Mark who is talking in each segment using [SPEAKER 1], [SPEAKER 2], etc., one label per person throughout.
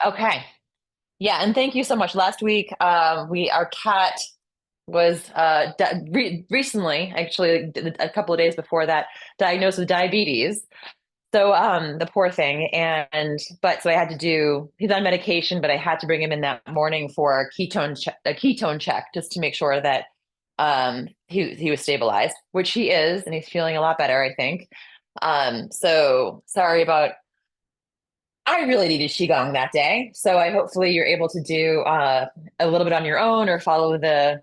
[SPEAKER 1] Okay. Yeah, and thank you so much. Last week, our cat was recently, actually, a couple of days before that, diagnosed with diabetes. So, the poor thing, but so I had to do. He's on medication, but I had to bring him in that morning for a ketone check, just to make sure that he was stabilized, which he is, and he's feeling a lot better, I think. So sorry about. I really needed qigong that day, so I hopefully you're able to do a little bit on your own or follow the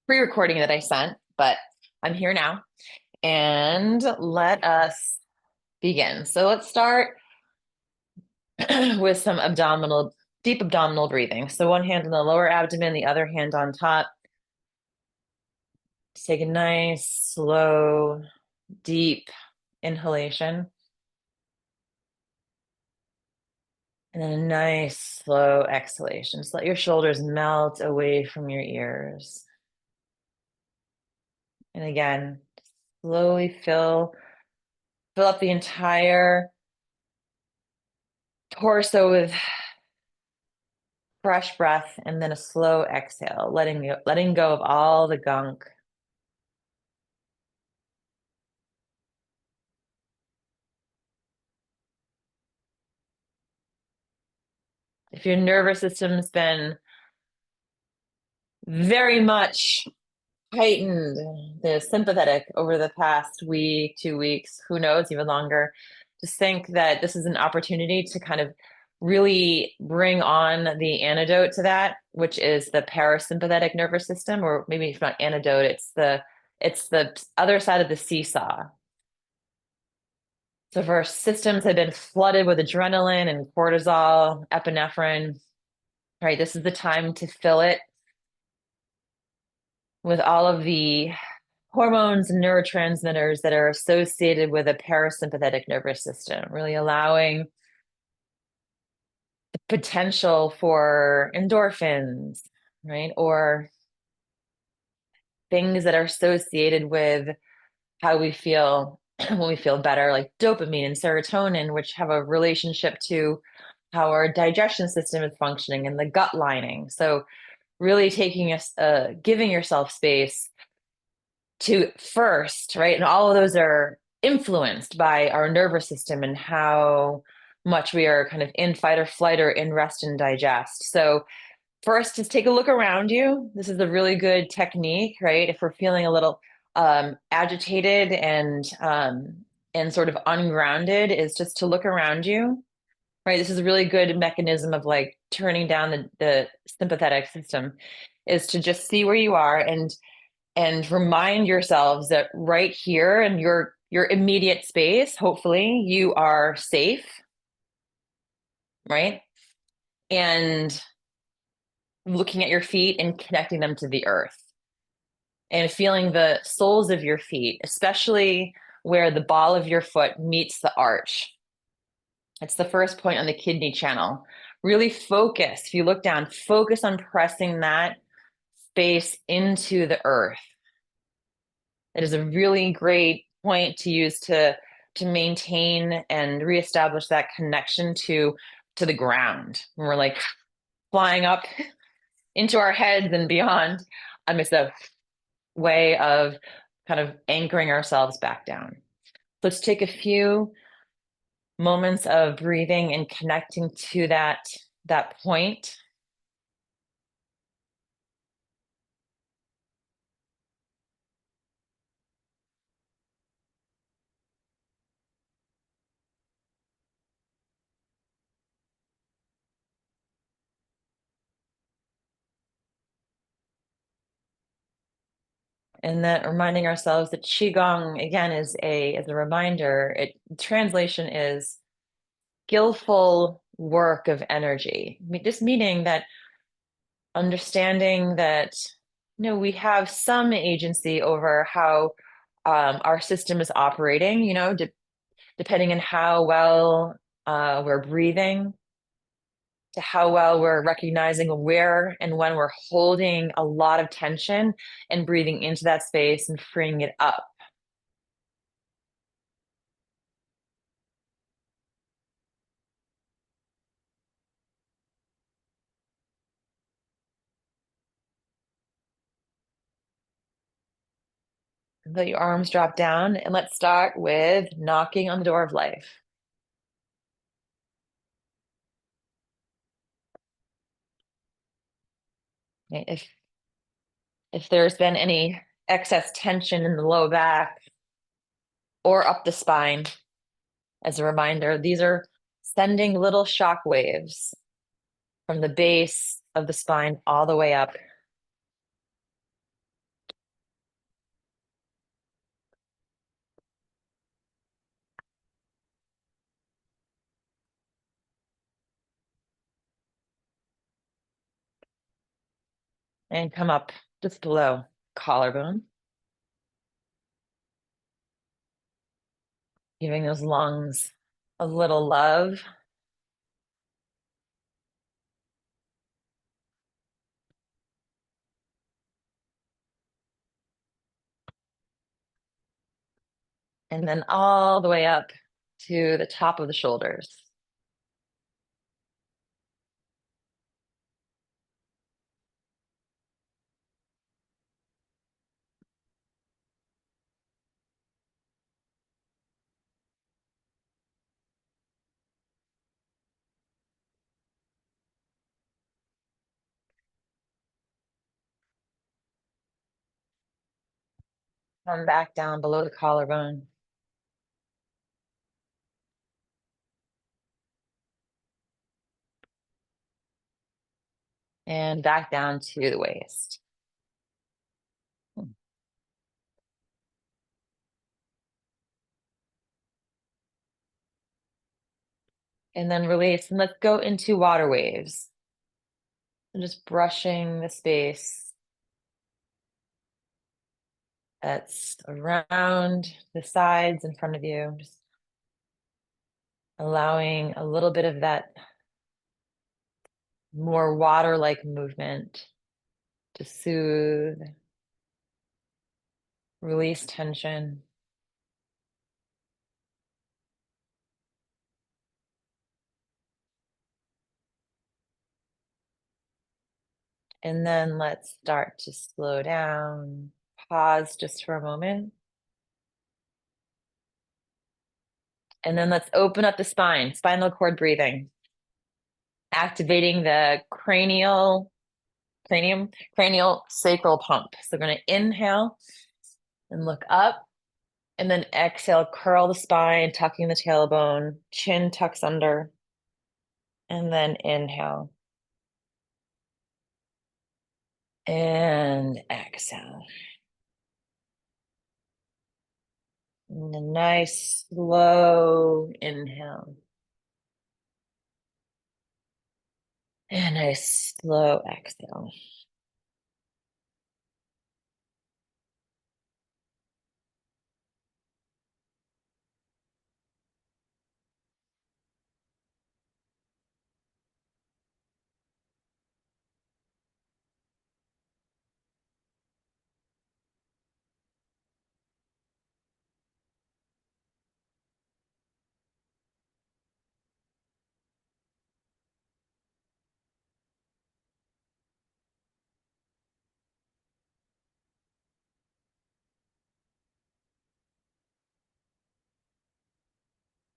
[SPEAKER 1] pre-recording that I sent. But I'm here now, and let us begin. So let's start with some deep abdominal breathing. So one hand on the lower abdomen, the other hand on top. Just take a nice, slow, deep inhalation. And then a nice, slow exhalation. Just let your shoulders melt away from your ears. And again, slowly fill up the entire torso with fresh breath and then a slow exhale, letting go of all the gunk. If your nervous system's been very much heightened, the sympathetic over the past week, 2 weeks, who knows, even longer, just think that this is an opportunity to kind of really bring on the antidote to that, which is the parasympathetic nervous system, or maybe it's not antidote, it's the other side of the seesaw. So if our systems have been flooded with adrenaline and cortisol, epinephrine, right, this is the time to fill it with all of the hormones and neurotransmitters that are associated with a parasympathetic nervous system, really allowing the potential for endorphins, right? Or things that are associated with how we feel when we feel better, like dopamine and serotonin, which have a relationship to how our digestion system is functioning and the gut lining. So, really giving yourself space to first, right? And all of those are influenced by our nervous system and how much we are kind of in fight or flight or in rest and digest. So, first, just take a look around you. This is a really good technique, right? If we're feeling a little agitated and sort of ungrounded, is just to look around you, right? This is a really good mechanism of like turning down the sympathetic system, is to just see where you are and remind yourselves that right here in your immediate space, hopefully you are safe, right? And looking at your feet and connecting them to the earth and feeling the soles of your feet, especially where the ball of your foot meets the arch. It's the first point on the kidney channel. Really focus. If you look down, focus on pressing that space into the earth. It is a really great point to use to maintain and reestablish that connection to the ground. When we're like flying up into our heads and beyond. It's a way of kind of anchoring ourselves back down. Let's take a few moments of breathing and connecting to that point. And that reminding ourselves that qigong again is a reminder. Translation is skillful work of energy. Just meaning that understanding that we have some agency over how our system is operating. Depending on how well we're breathing, to how well we're recognizing where and when we're holding a lot of tension and breathing into that space and freeing it up. Let your arms drop down, and let's start with knocking on the door of life. Okay, if there's been any excess tension in the low back or up the spine, as a reminder, these are sending little shock waves from the base of the spine all the way up. And come up just below collarbone, giving those lungs a little love. And then all the way up to the top of the shoulders. Come back down below the collarbone. And back down to the waist. And then release, and let's go into water waves. And just brushing the space that's around the sides in front of you. Just allowing a little bit of that more water-like movement to soothe, release tension. And then let's start to slow down, pause just for a moment. And then let's open up the spine, spinal cord breathing, activating the cranial sacral pump. So we're going to inhale and look up, and then exhale, curl the spine, tucking the tailbone, chin tucks under, and then inhale. And exhale. And a nice slow inhale. And a nice slow exhale.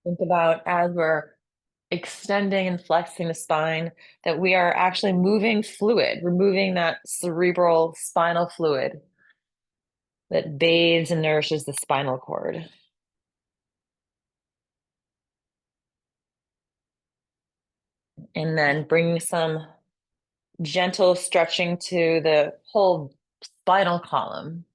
[SPEAKER 1] Think about as we're extending and flexing the spine that we are actually moving fluid, removing that cerebral spinal fluid that bathes and nourishes the spinal cord. And then bring some gentle stretching to the whole spinal column.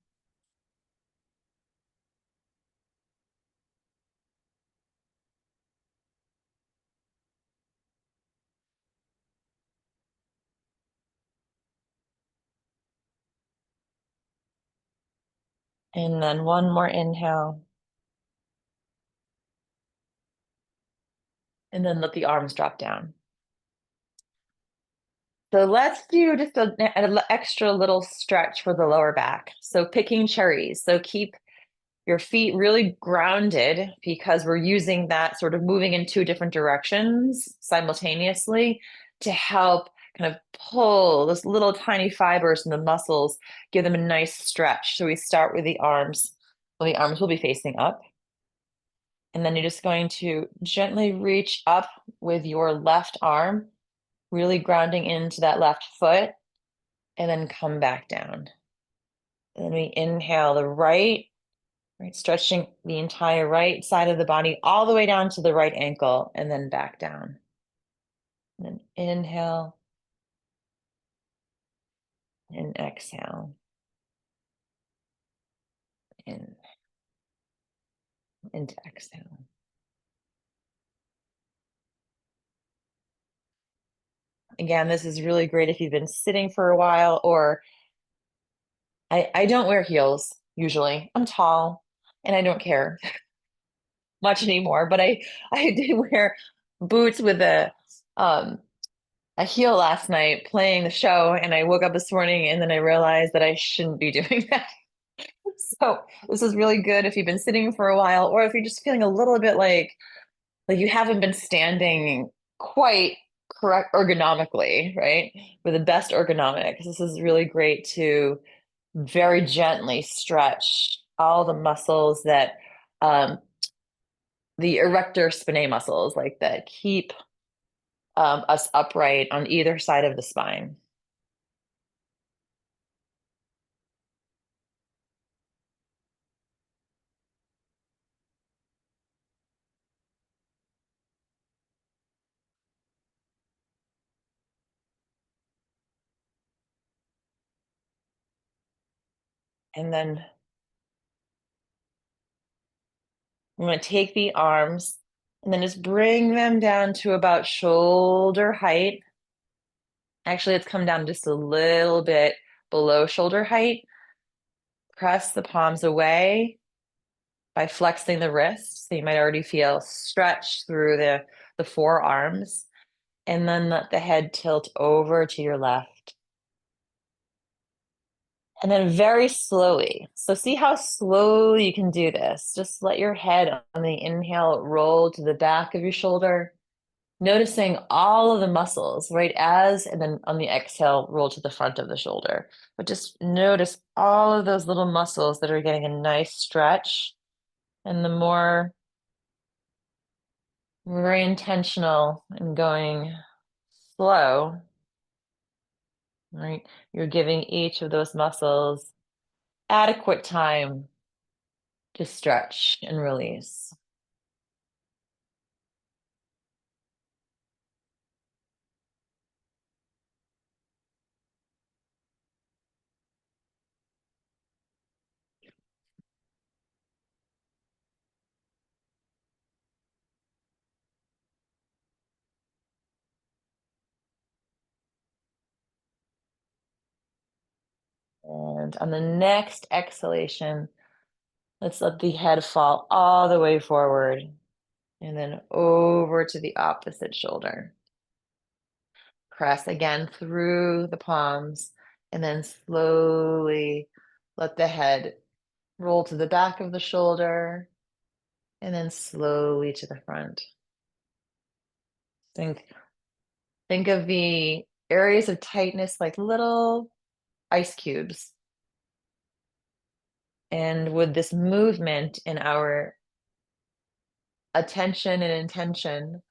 [SPEAKER 1] And then one more inhale. And then let the arms drop down. So let's do just an extra little stretch for the lower back. So picking cherries. So keep your feet really grounded because we're using that sort of moving in two different directions simultaneously to help kind of pull those little tiny fibers in the muscles, give them a nice stretch. So we start with the arms Well, the arms will be facing up. And then you're just going to gently reach up with your left arm, really grounding into that left foot, and then come back down. And then we inhale the right, stretching the entire right side of the body all the way down to the right ankle, and then back down. And then inhale and exhale. In and exhale. Again, this is really great if you've been sitting for a while, or I don't wear heels usually. I'm tall and I don't care much anymore, but I did wear boots with um a heel last night playing the show, and I woke up this morning and then I realized that I shouldn't be doing that. So this is really good if you've been sitting for a while, or if you're just feeling a little bit like you haven't been standing quite correct ergonomically, right? With the best ergonomics. This is really great to very gently stretch all the muscles that um, the erector spinae muscles, like that keep us upright on either side of the spine. And then I'm going to take the arms and then just bring them down to about shoulder height. Actually, let's come down just a little bit below shoulder height. Press the palms away by flexing the wrists. So you might already feel stretch through the forearms. And then let the head tilt over to your left. And then very slowly. So see how slowly you can do this. Just let your head on the inhale roll to the back of your shoulder, noticing all of the muscles, right? And then on the exhale, roll to the front of the shoulder. But just notice all of those little muscles that are getting a nice stretch. And the more very intentional and going slow, right? You're giving each of those muscles adequate time to stretch and release. And on the next exhalation, let's let the head fall all the way forward and then over to the opposite shoulder. Press again through the palms and then slowly let the head roll to the back of the shoulder and then slowly to the front. Think, think of the areas of tightness like little ice cubes. And with this movement in our attention and intention,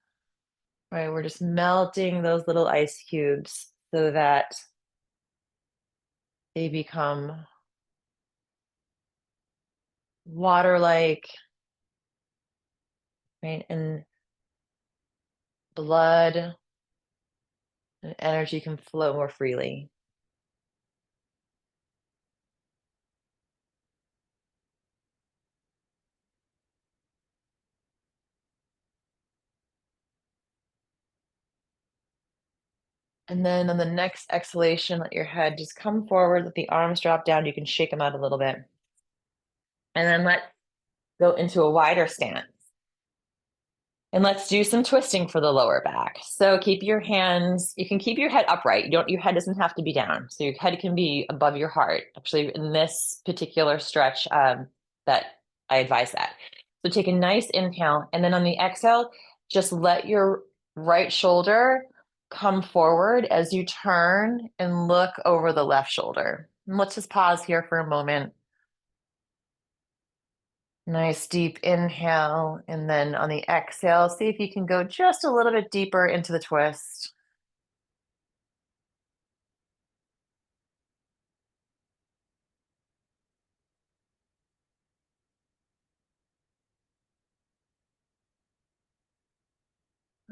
[SPEAKER 1] right, we're just melting those little ice cubes so that they become water-like, right? And blood and energy can flow more freely. And then on the next exhalation, let your head just come forward, let the arms drop down. You can shake them out a little bit. And then let's go into a wider stance. And let's do some twisting for the lower back. So keep your hands, you can keep your head upright. Your head doesn't have to be down. So your head can be above your heart. Actually, in this particular stretch, that I advise that. So take a nice inhale, and then on the exhale, just let your right shoulder come forward as you turn and look over the left shoulder. And let's just pause here for a moment. Nice deep inhale. And then on the exhale, see if you can go just a little bit deeper into the twist.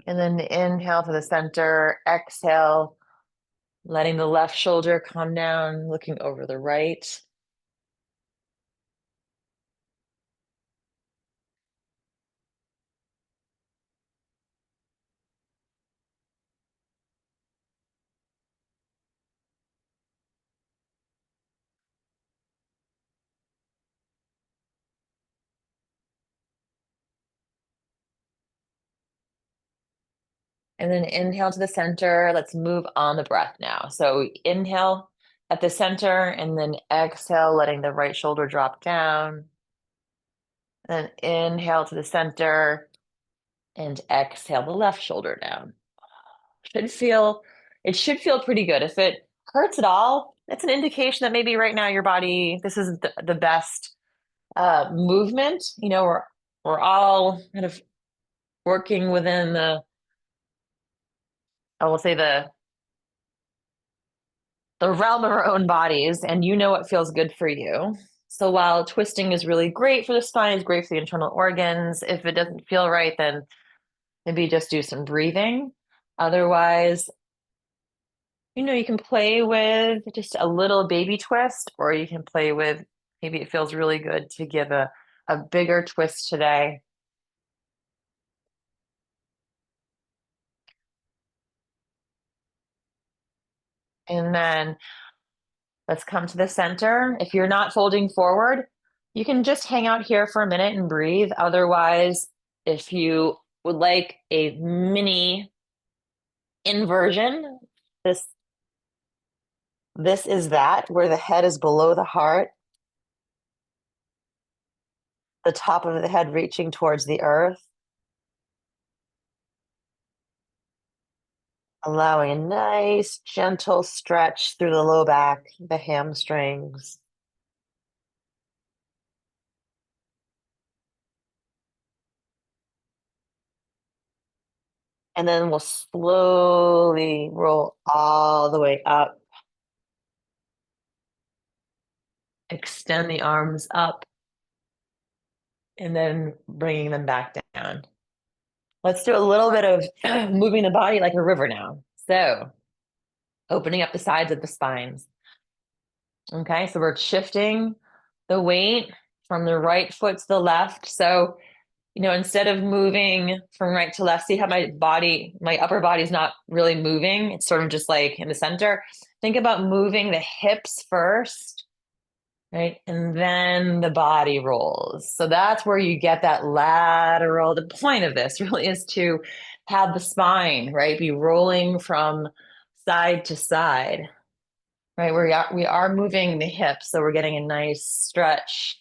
[SPEAKER 1] And then inhale to the center, exhale, letting the left shoulder come down, looking over the right. And then inhale to the center. Let's move on the breath now. So inhale at the center and then exhale, letting the right shoulder drop down. And then inhale to the center and exhale the left shoulder down. Should feel, it should feel pretty good. If it hurts at all, it's an indication that maybe right now your body, this isn't the best movement. You know, we're all kind of working within I will say the realm of our own bodies, and you know what feels good for you. So while twisting is really great for the spine, is great for the internal organs, if it doesn't feel right, then maybe just do some breathing. Otherwise, you know, you can play with just a little baby twist, or you can play with maybe it feels really good to give a bigger twist today. And then let's come to the center. If you're not folding forward, you can just hang out here for a minute and breathe. Otherwise, if you would like a mini inversion, this this is that where the head is below the heart, the top of the head reaching towards the earth, allowing a nice gentle stretch through the low back, the hamstrings. And then we'll slowly roll all the way up. Extend the arms up and then bringing them back down. Let's do a little bit of moving the body like a river now. So opening up the sides of the spines. Okay, so we're shifting the weight from the right foot to the left. So, you know, instead of moving from right to left, see how my upper body's not really moving. It's sort of just like in the center. Think about moving the hips first, right? And then the body rolls. So that's where you get that lateral. The point of this really is to have the spine, right, be rolling from side to side, right? We are moving the hips, so we're getting a nice stretch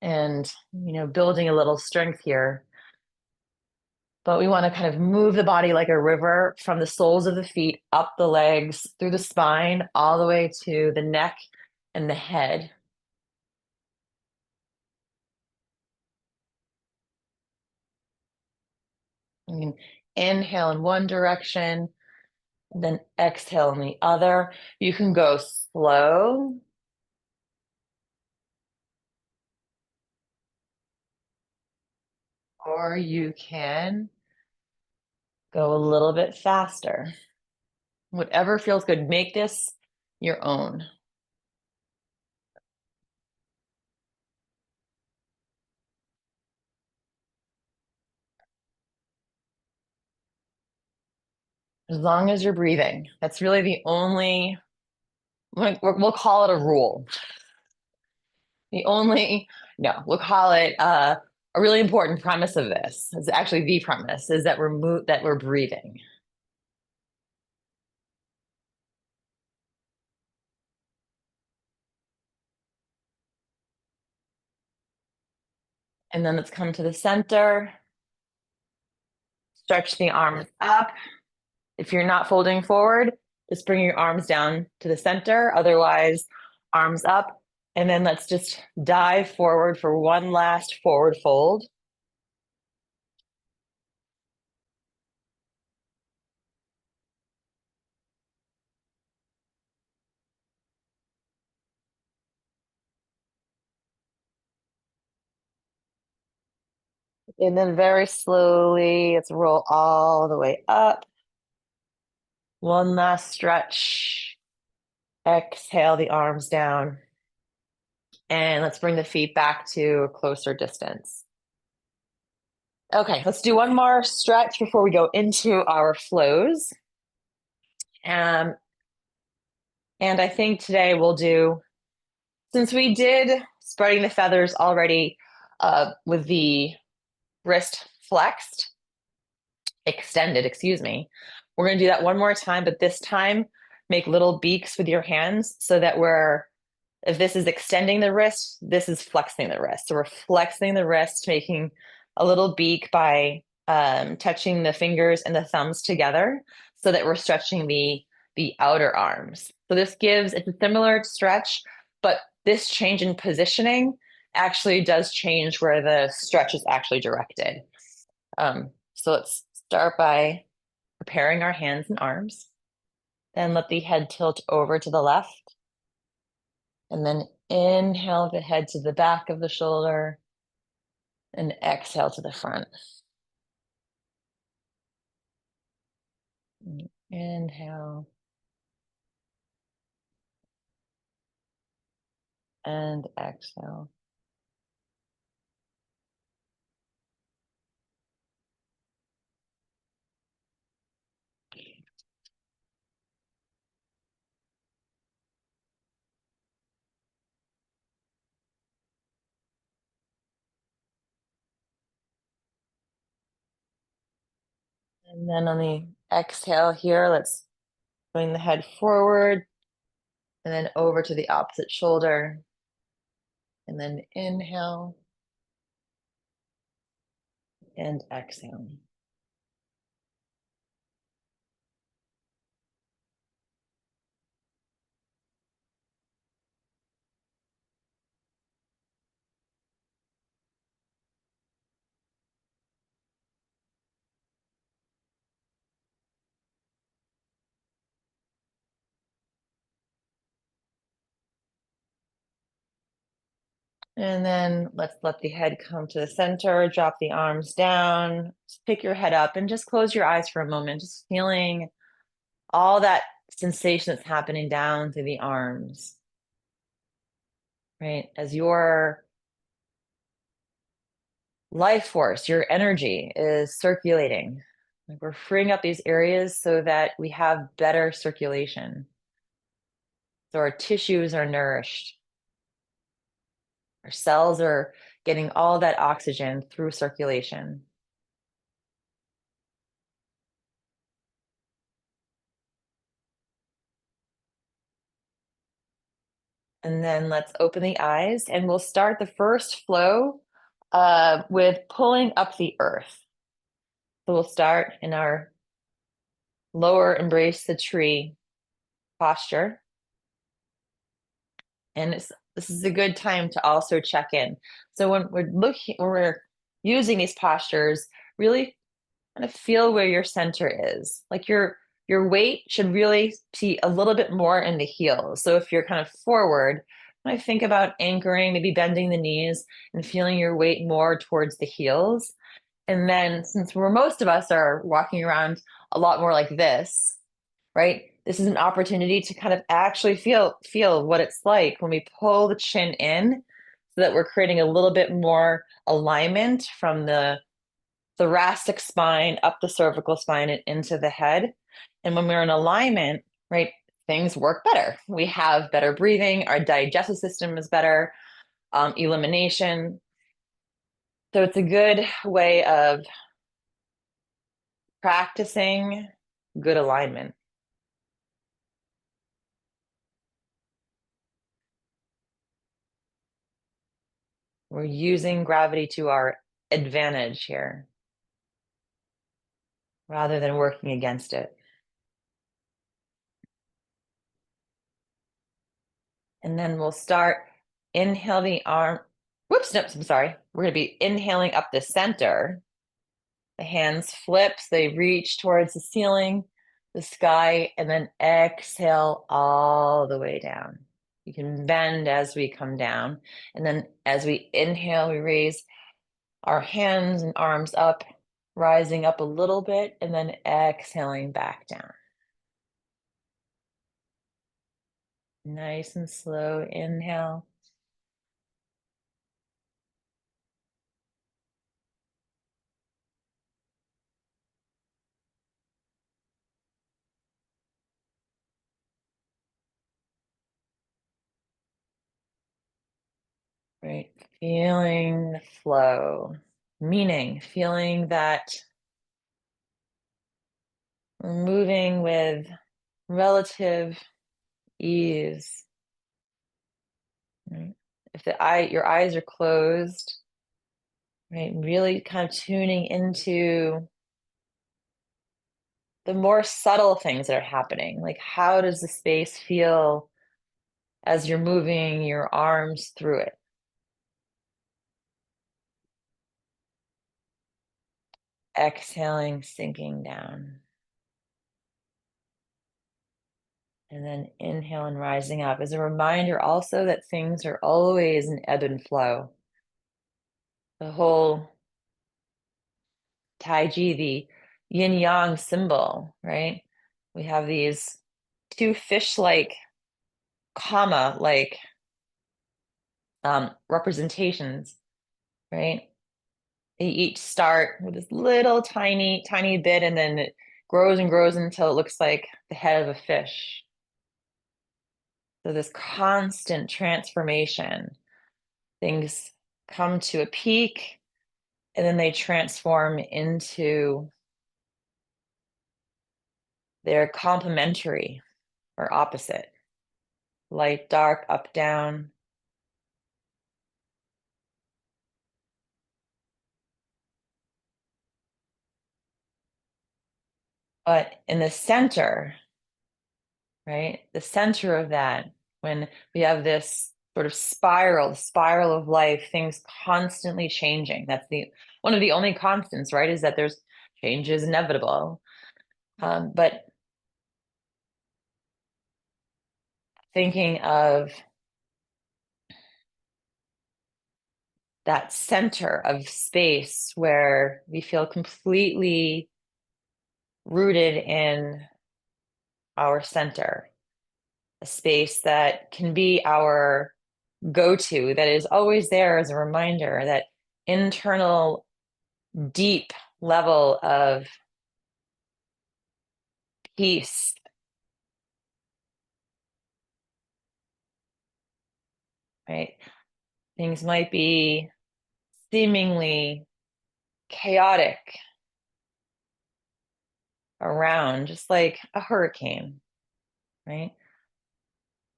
[SPEAKER 1] and, you know, building a little strength here. But we want to kind of move the body like a river from the soles of the feet up the legs through the spine all the way to the neck and the head. You can inhale in one direction, then exhale in the other. You can go slow, or you can go a little bit faster. Whatever feels good, make this your own. As long as you're breathing. That's really the only, we'll call it a rule. The only, no, we'll call it a really important premise of this. It's actually the premise is that we're breathing. And then let's come to the center. Stretch the arms up. If you're not folding forward, just bring your arms down to the center. Otherwise, arms up And then let's just dive forward for one last forward fold. And then very slowly, let's roll all the way up. One last stretch. Exhale the arms down. And let's bring the feet back to a closer distance. Okay, let's do one more stretch before we go into our flows. And I think today we'll do, since we did spreading the feathers already with the wrist flexed, extended, excuse me, we're going to do that one more time, but this time make little beaks with your hands so that if this is extending the wrist, this is flexing the wrist. So we're flexing the wrist, making a little beak by touching the fingers and the thumbs together so that we're stretching the outer arms. So this it's a similar stretch, but this change in positioning actually does change where the stretch is actually directed. So let's start by preparing our hands and arms. Then let the head tilt over to the left. And then inhale the head to the back of the shoulder and exhale to the front. Inhale and exhale. And then on the exhale here, let's bring the head forward and then over to the opposite shoulder. And then inhale and exhale. And then let's let the head come to the center, drop the arms down, pick your head up and just close your eyes for a moment, just feeling all that sensation that's happening down through the arms, right? As your life force, your energy is circulating. Like we're freeing up these areas so that we have better circulation. So our tissues are nourished. Our cells are getting all that oxygen through circulation. And then let's open the eyes and we'll start the first flow with pulling up the earth. So we'll start in our lower embrace the tree posture. And this is a good time to also check in. So when we're using these postures, really kind of feel where your center is. Like your weight should really be a little bit more in the heels. So if you're kind of forward, I think about anchoring, maybe bending the knees and feeling your weight more towards the heels. And then since most of us are walking around a lot more like this, right? This is an opportunity to kind of actually feel what it's like when we pull the chin in so that we're creating a little bit more alignment from the thoracic spine up the cervical spine and into the head. And when we're in alignment, right, things work better. We have better breathing, our digestive system is better, elimination. So it's a good way of practicing good alignment. We're using gravity to our advantage here rather than working against it. And then we'll start inhale the arm. Whoops, nope, I'm sorry. We're going to be inhaling up the center. The hands flip, so they reach towards the ceiling, the sky, and then exhale all the way down. You can bend as we come down. And then as we inhale, we raise our hands and arms up, rising up a little bit, and then exhaling back down. Nice and slow inhale. Right, feeling the flow, meaning feeling that we're moving with relative ease. Right? If your eyes are closed, right, really kind of tuning into the more subtle things that are happening, like how does the space feel as you're moving your arms through it? Exhaling, sinking down. And then inhale and rising up as a reminder also that things are always in ebb and flow. The whole Tai Chi, the yin yang symbol, right? We have these two fish-like, comma-like representations, right? They each start with this little tiny, tiny bit, and then it grows and grows until it looks like the head of a fish. So this constant transformation, things come to a peak, and then they transform into their complementary or opposite. Light, dark, up, down. But in the center, right? The center of that, when we have this sort of spiral, the spiral of life, things constantly changing. That's the one of the only constants, right? Is that there's change is inevitable. But thinking of that center of space where we feel completely rooted in our center, a space that can be our go-to, that is always there as a reminder, that internal deep level of peace, right? Things might be seemingly chaotic around, just like a hurricane, right?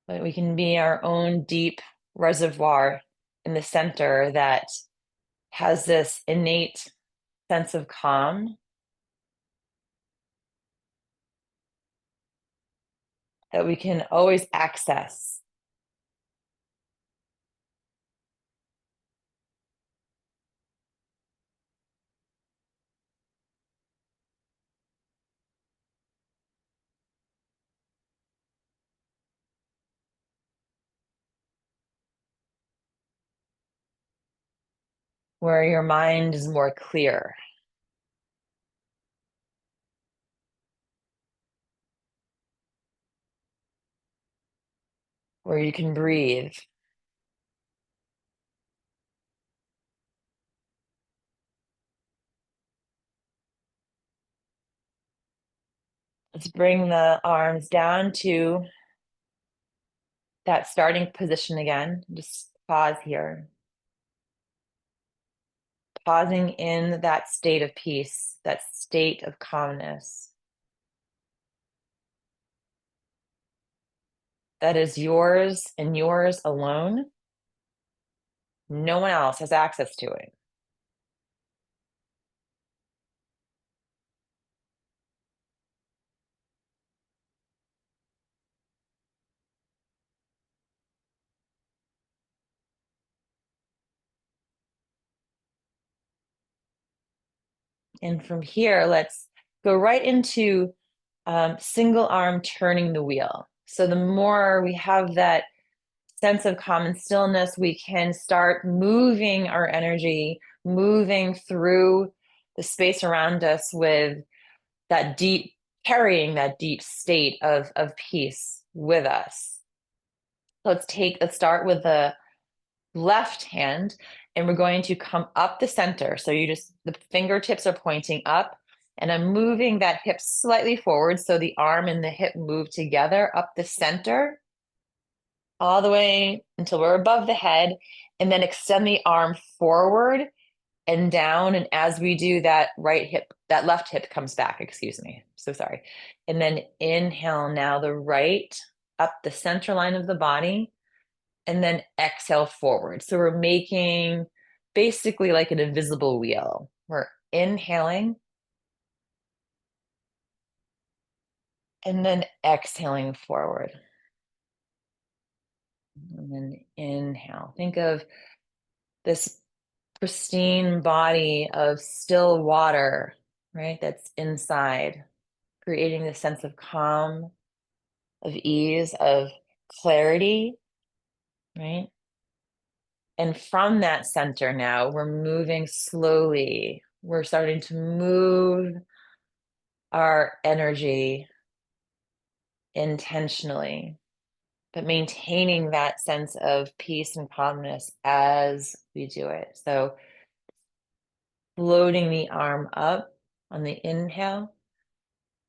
[SPEAKER 1] But we can be our own deep reservoir in the center that has this innate sense of calm that we can always access. Where your mind is more clear, where you can breathe. Let's bring the arms down to that starting position again. Just pause here. Pausing in that state of peace, that state of calmness. That is yours and yours alone. No one else has access to it. And from here, let's go right into single arm turning the wheel. So the more we have that sense of calm and stillness, we can start moving our energy, moving through the space around us with that deep, carrying that deep state of peace with us. Let's start with the left hand, and we're going to come up the center. So the fingertips are pointing up, and I'm moving that hip slightly forward. So the arm and the hip move together up the center, all the way until we're above the head, and then extend the arm forward and down. And as we do that, that left hip comes back, excuse me. So sorry. And then inhale now the right up the center line of the body, and then exhale forward. So we're making basically like an invisible wheel. We're inhaling and then exhaling forward. And then inhale. Think of this pristine body of still water, right? That's inside, creating this sense of calm, of ease, of clarity, right? And from that center now, we're moving slowly. We're starting to move our energy intentionally, but maintaining that sense of peace and calmness as we do it. So floating the arm up on the inhale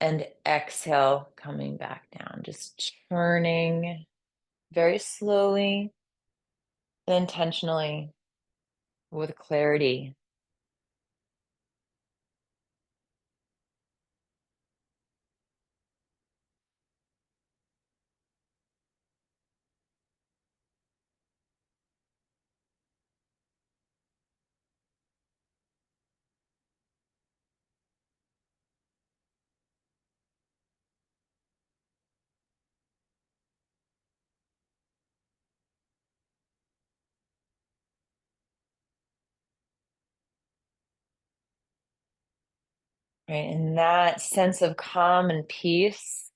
[SPEAKER 1] and exhale, coming back down, just turning very slowly and intentionally with clarity. Right. And that sense of calm and peace,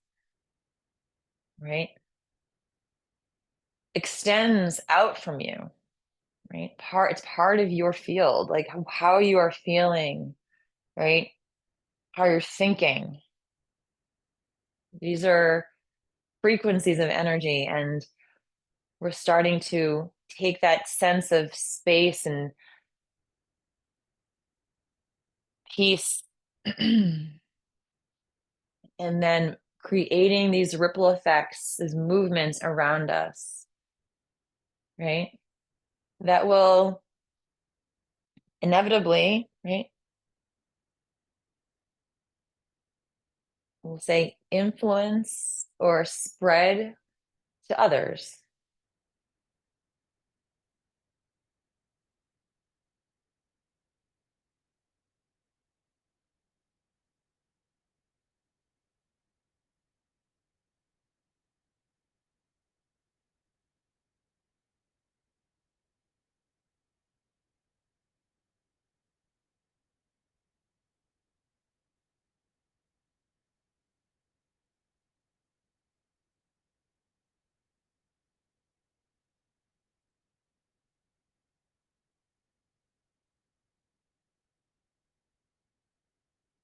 [SPEAKER 1] right, extends out from you, right? It's part of your field, like how you are feeling, right? How you're thinking. These are frequencies of energy, and we're starting to take that sense of space and peace and then creating these ripple effects, these movements around us, right? That will inevitably, right? We'll say influence or spread to others.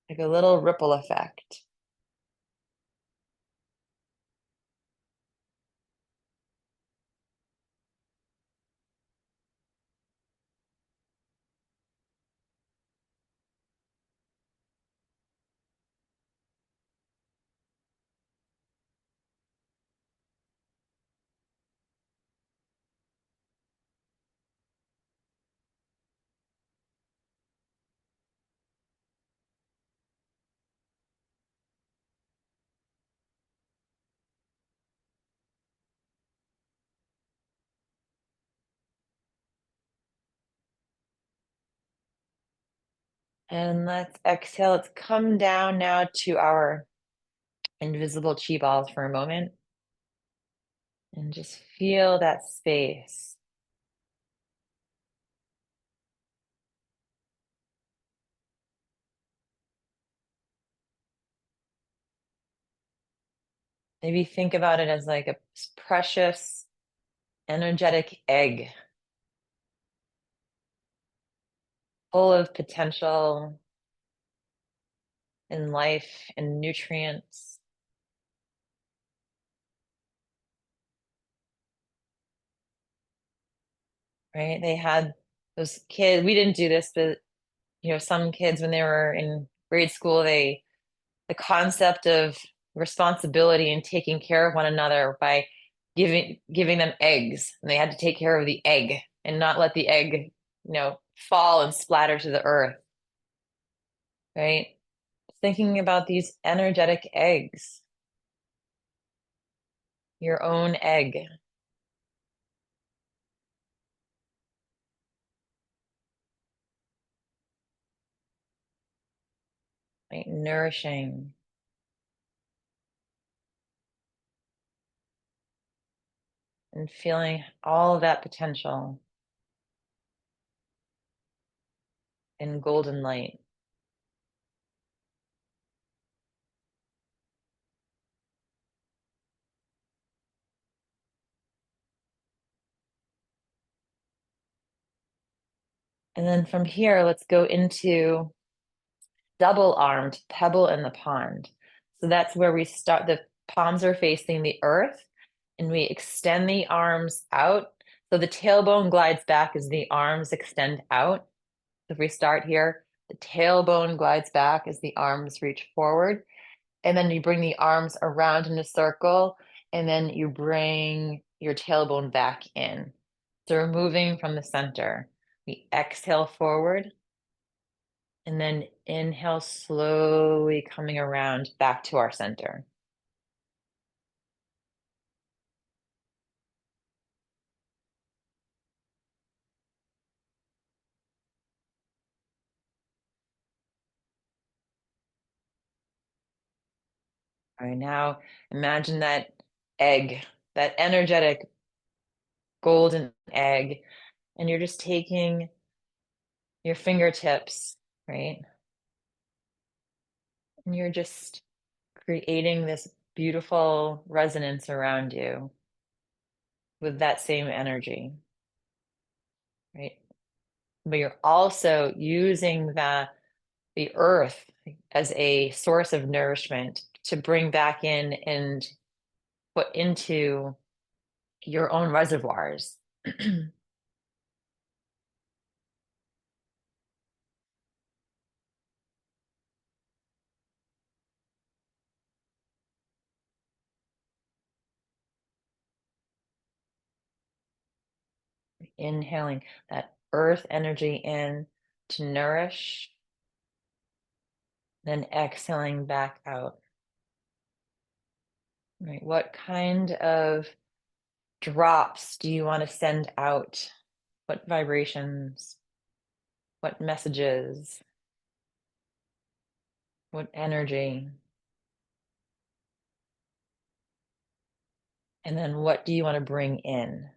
[SPEAKER 1] Like a little ripple effect. And let's exhale. Let's come down now to our invisible chi balls for a moment and just feel that space. Maybe think about it as like a precious, energetic egg full of potential in life and nutrients, right? They had those kids, we didn't do this, but some kids when they were in grade school, the concept of responsibility and taking care of one another by giving them eggs, and they had to take care of the egg and not let the egg, fall and splatter to the earth, right? Thinking about these energetic eggs, your own egg, right? Nourishing and feeling all of that potential in golden light. And then from here, let's go into double armed pebble in the pond. So that's where we start. The palms are facing the earth and we extend the arms out. So the tailbone glides back as the arms extend out. If we start here, the tailbone glides back as the arms reach forward. And then you bring the arms around in a circle, and then you bring your tailbone back in. So we're moving from the center. We exhale forward, and then inhale slowly coming around back to our center. All right, now imagine that egg, that energetic golden egg, and you're just taking your fingertips, right? And you're just creating this beautiful resonance around you with that same energy, right? But you're also using the earth as a source of nourishment to bring back in and put into your own reservoirs. Inhaling that earth energy in to nourish, then exhaling back out. Right? What kind of drops do you want to send out? What vibrations? What messages? What energy? And then what do you want to bring in?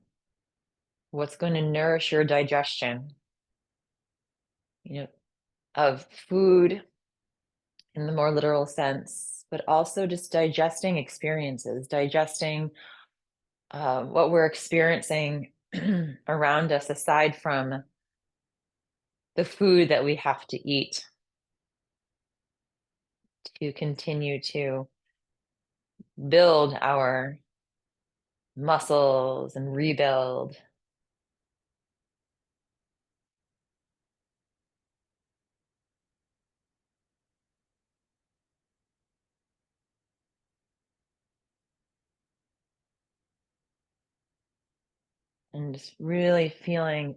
[SPEAKER 1] What's going to nourish your digestion, you know, of food in the more literal sense, but also just digesting experiences, digesting what we're experiencing around us, aside from the food that we have to eat to continue to build our muscles and rebuild. And just really feeling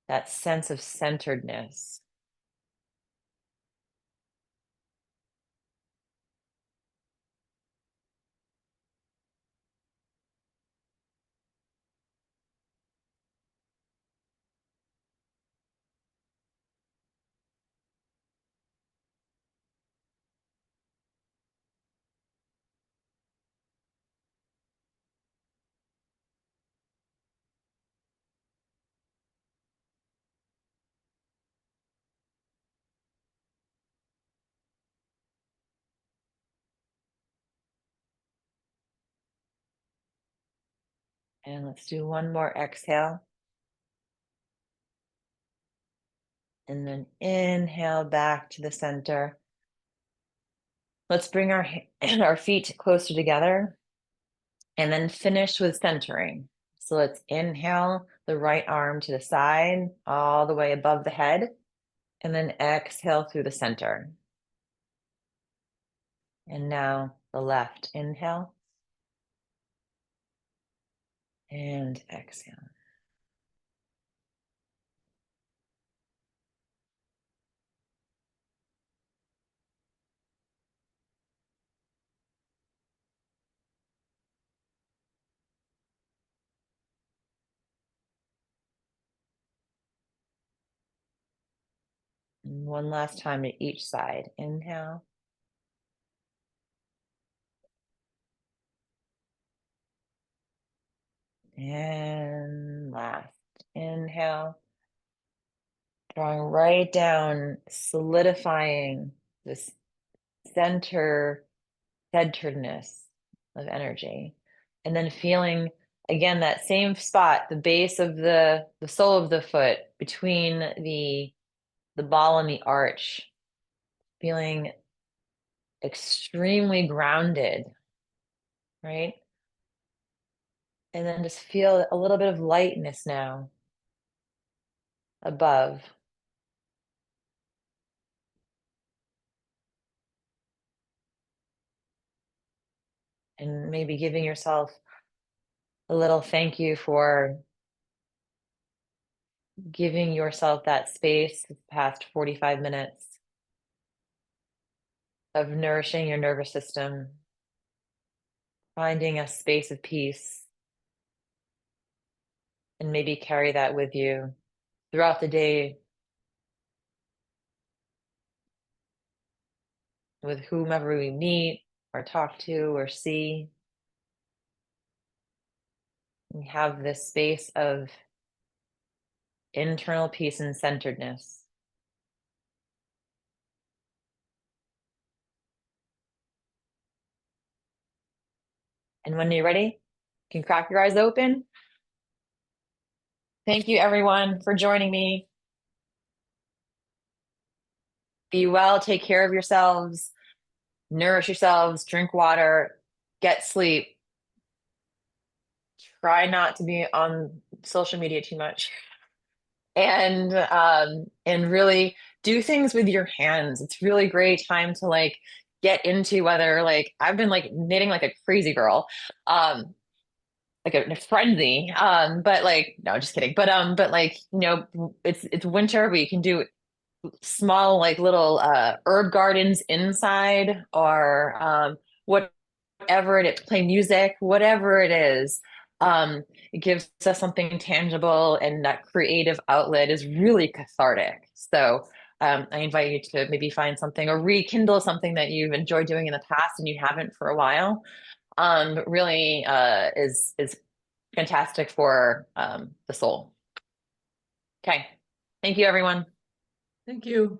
[SPEAKER 1] that sense of centeredness. And let's do one more exhale. And then inhale back to the center. Let's bring our feet closer together and then finish with centering. So let's inhale the right arm to the side, all the way above the head, and then exhale through the center. And now the left inhale and exhale. And one last time to each side. Inhale. And last. Inhale. Drawing right down, solidifying this centeredness of energy. And then feeling again that same spot, the base of the sole of the foot between the ball and the arch, feeling extremely grounded, right? And then just feel a little bit of lightness now above. And maybe giving yourself a little thank you for giving yourself that space the past 45 minutes of nourishing your nervous system, finding a space of peace, and maybe carry that with you throughout the day with whomever we meet or talk to or see. We have this space of internal peace and centeredness. And when you're ready, you can crack your eyes open. Thank you, everyone, for joining me. Be well, take care of yourselves, nourish yourselves, drink water, get sleep. Try not to be on social media too much. And really do things with your hands. It's really great time to like get into whether like I've been like knitting like a crazy girl. Like a frenzy. But like no, just kidding. But like, it's winter, but you can do small like little herb gardens inside or whatever it is, play music, whatever it is. It gives us something tangible, and that creative outlet is really cathartic. So I invite you to maybe find something or rekindle something that you've enjoyed doing in the past and you haven't for a while. But really is fantastic for the soul. Okay. Thank you, everyone.
[SPEAKER 2] Thank you.